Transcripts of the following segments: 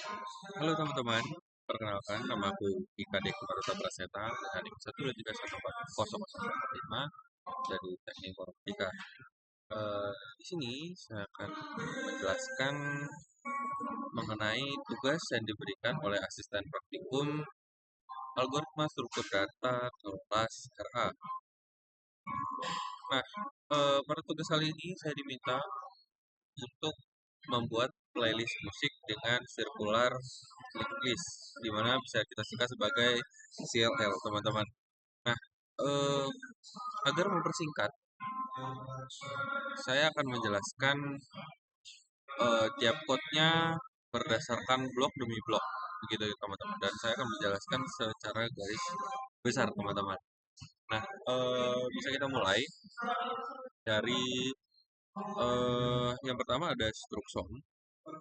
Halo teman-teman, perkenalkan nama aku Ika Deki Maruta Praseta dengan NIM 123140045 dari Teknik Informatika. Di sini saya akan menjelaskan mengenai tugas yang diberikan oleh asisten praktikum algoritma struktur data kelas RA. Nah, pada tugas kali ini saya diminta untuk membuat playlist musik dengan circular linked list, di mana bisa kita singkat sebagai CLL, teman-teman. Nah, eh, agar mempersingkat, saya akan menjelaskan tiap code-nya berdasarkan blok demi blok, begitu ya, teman-teman. Dan saya akan menjelaskan secara garis besar, teman-teman. Nah, bisa kita mulai dari yang pertama ada struct song,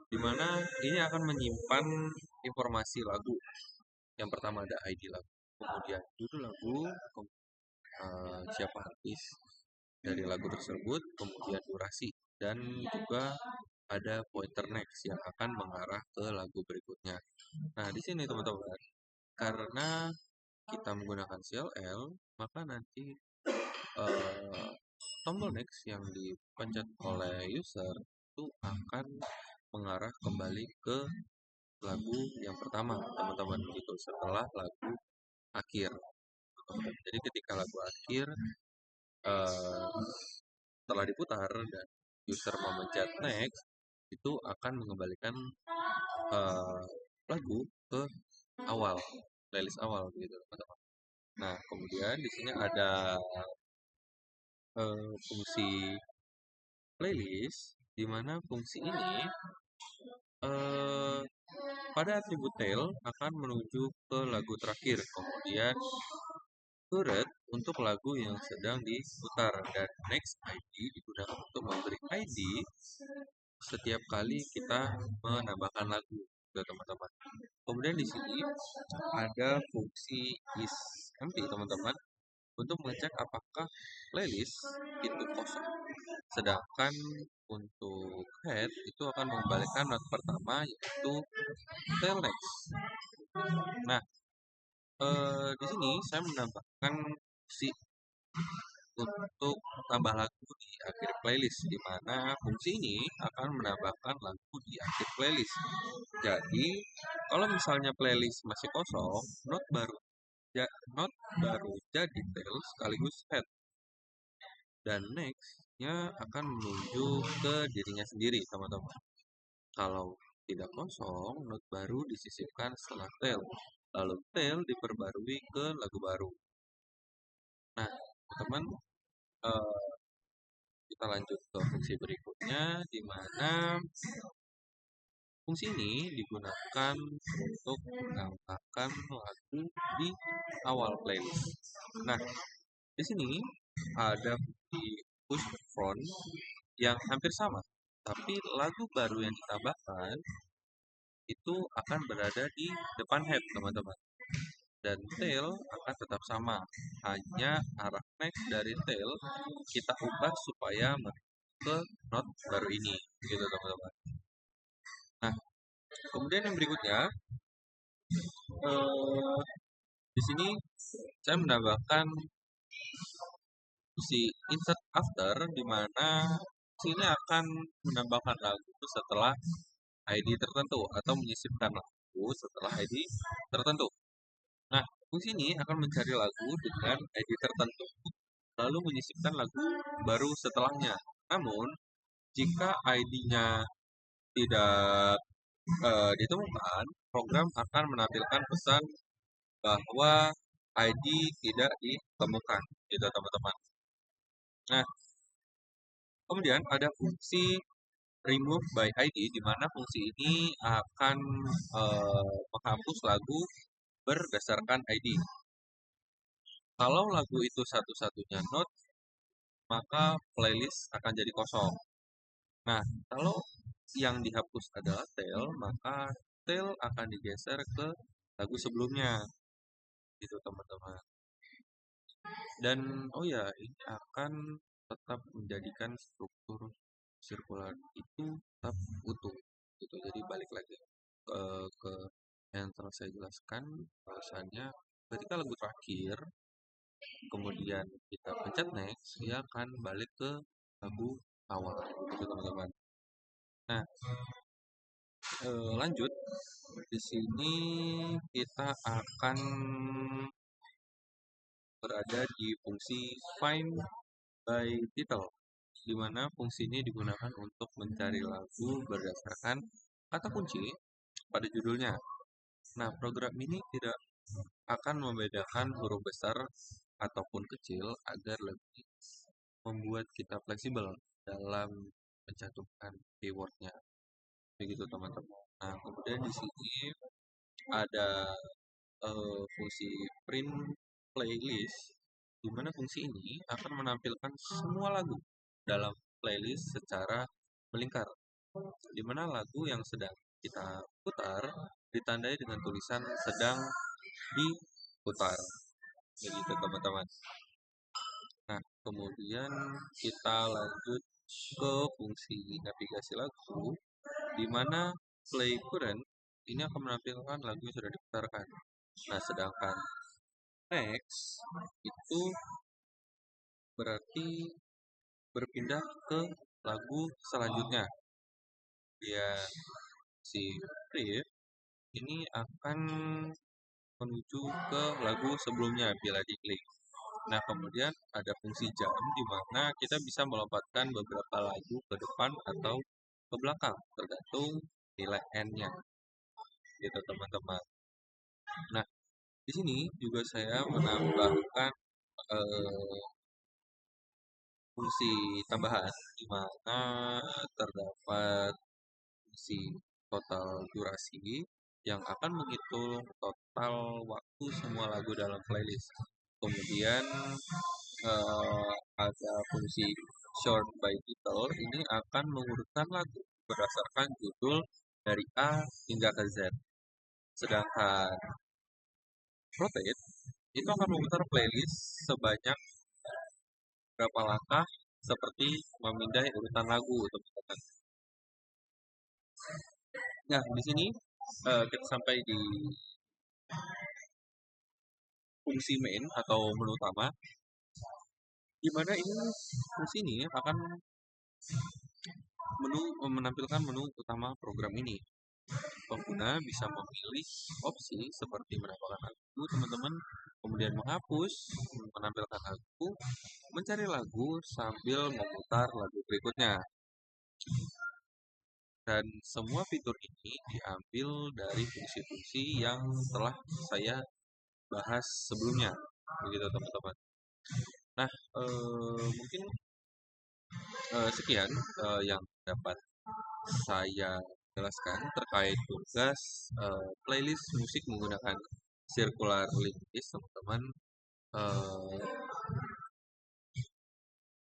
di mana ini akan menyimpan informasi lagu. Yang pertama ada ID lagu, kemudian judul lagu, siapa artis dari lagu tersebut, kemudian durasi, dan juga ada pointer next yang akan mengarah ke lagu berikutnya. Nah, di sini teman-teman, karena kita menggunakan CLL, maka nanti eh, tombol next yang dipencet oleh user itu akan mengarah kembali ke lagu yang pertama, teman-teman, gitu, setelah lagu akhir. Jadi ketika lagu akhir eh, setelah diputar dan user memencet next, itu akan mengembalikan eh, lagu ke awal, playlist awal, gitu, teman-teman. Nah, kemudian di sini ada fungsi playlist, di mana fungsi ini eh, pada atribut tail akan menuju ke lagu terakhir, kemudian turret untuk lagu yang sedang diputar, dan next ID digunakan untuk memberi ID setiap kali kita menambahkan lagu, ya teman-teman. Kemudian di sini ada fungsi is empty, teman-teman, untuk mengecek apakah playlist itu kosong. Sedangkan untuk head itu akan mengembalikan not pertama, yaitu tail next. Nah, di sini saya menambahkan fungsi untuk tambah lagu di akhir playlist, di mana fungsi ini akan menambahkan lagu di akhir playlist. Jadi, kalau misalnya playlist masih kosong, not baru jadi tail sekaligus head, dan next-nya akan menuju ke dirinya sendiri, teman-teman. Kalau tidak kosong, not baru disisipkan setelah tail, lalu tail diperbarui ke lagu baru. Nah, teman-teman, eh, kita lanjut ke fungsi berikutnya, di mana fungsi ini digunakan untuk menambahkan lagu di awal playlist. Nah, di sini ada fungsi push front yang hampir sama, tapi lagu baru yang ditambahkan itu akan berada di depan head, teman-teman. Dan tail akan tetap sama, hanya arah next dari tail kita ubah supaya ke not baru ini, gitu, teman-teman. Nah, kemudian yang berikutnya, eh, di sini saya menambahkan si insert after, di mana sini akan menambahkan lagu setelah ID tertentu atau menyisipkan lagu setelah ID tertentu. Nah, fungsi ini akan mencari lagu dengan ID tertentu lalu menyisipkan lagu baru setelahnya. Namun, jika ID-nya tidak ditemukan, program akan menampilkan pesan bahwa ID tidak ditemukan, gitu, teman-teman. Nah, kemudian ada fungsi remove by ID, di mana fungsi ini akan menghapus lagu berdasarkan ID. Kalau lagu itu satu-satunya note, maka playlist akan jadi kosong. Nah, kalau yang dihapus adalah tail, maka tail akan digeser ke lagu sebelumnya, gitu, teman-teman. Dan oh ya, ini akan tetap menjadikan struktur sirkular itu tetap utuh, gitu. Jadi balik lagi. ke yang telah saya jelaskan, bahwasannya ketika lagu terakhir, kemudian kita pencet next, dia akan balik ke lagu awal, gitu teman-teman. Nah, lanjut di sini kita akan berada di fungsi find by title, di mana fungsi ini digunakan untuk mencari lagu berdasarkan kata kunci pada judulnya. Nah, program ini tidak akan membedakan huruf besar ataupun kecil agar lebih membuat kita fleksibel dalam mencantumkan keywordnya. Begitu teman-teman. Nah, kemudian di sini ada fungsi print playlist, di mana fungsi ini akan menampilkan semua lagu dalam playlist secara melingkar, di mana lagu yang sedang kita putar ditandai dengan tulisan sedang diputar. Begitu teman-teman. Nah, kemudian kita lanjut ke fungsi navigasi lagu, di mana play current ini akan menampilkan lagu yang sudah diputarkan. Nah, sedangkan next itu berarti berpindah ke lagu selanjutnya. Dia si Brief ini akan menuju ke lagu sebelumnya bila diklik. Nah, kemudian ada fungsi jam di mana kita bisa melompatkan beberapa lagu ke depan atau ke belakang tergantung nilai n-nya. Gitu teman-teman. Nah, di sini juga saya menambahkan eh, fungsi tambahan di mana terdapat fungsi total durasi yang akan menghitung total waktu semua lagu dalam playlist. Kemudian ada fungsi short by title, ini akan mengurutkan lagu berdasarkan judul dari A hingga ke Z. Sedangkan rotate itu akan memutar playlist sebanyak berapa langkah seperti memindai urutan lagu, teman-teman. Nah, di sini kita sampai di fungsi main atau menu utama, di mana ini fungsi ini akan menampilkan menu utama program ini. Pengguna bisa memilih opsi seperti menambahkan lagu, teman-teman, kemudian menghapus, menampilkan lagu, mencari lagu sambil memutar lagu berikutnya. Dan semua fitur ini diambil dari fungsi-fungsi yang telah saya bahas sebelumnya, begitu teman-teman. Nah, mungkin sekian yang dapat saya jelaskan terkait tugas playlist musik menggunakan circular link list, teman-teman. Eh,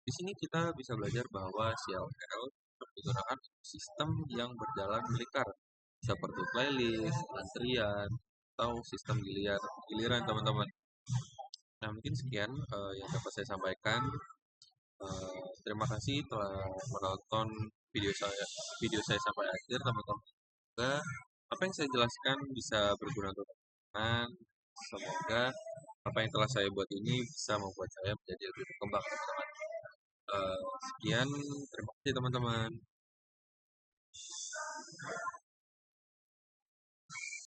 di sini kita bisa belajar bahwa CLL digunakan sistem yang berjalan melingkar seperti playlist, antrian, atau sistem giliran teman-teman. Nah, mungkin sekian yang dapat saya sampaikan. Terima kasih telah menonton video saya sampai akhir, teman-teman. Semoga apa yang saya jelaskan bisa berguna untuk teman-teman. Semoga apa yang telah saya buat ini bisa membuat saya menjadi lebih berkembang, teman-teman. Sekian, terima kasih teman-teman.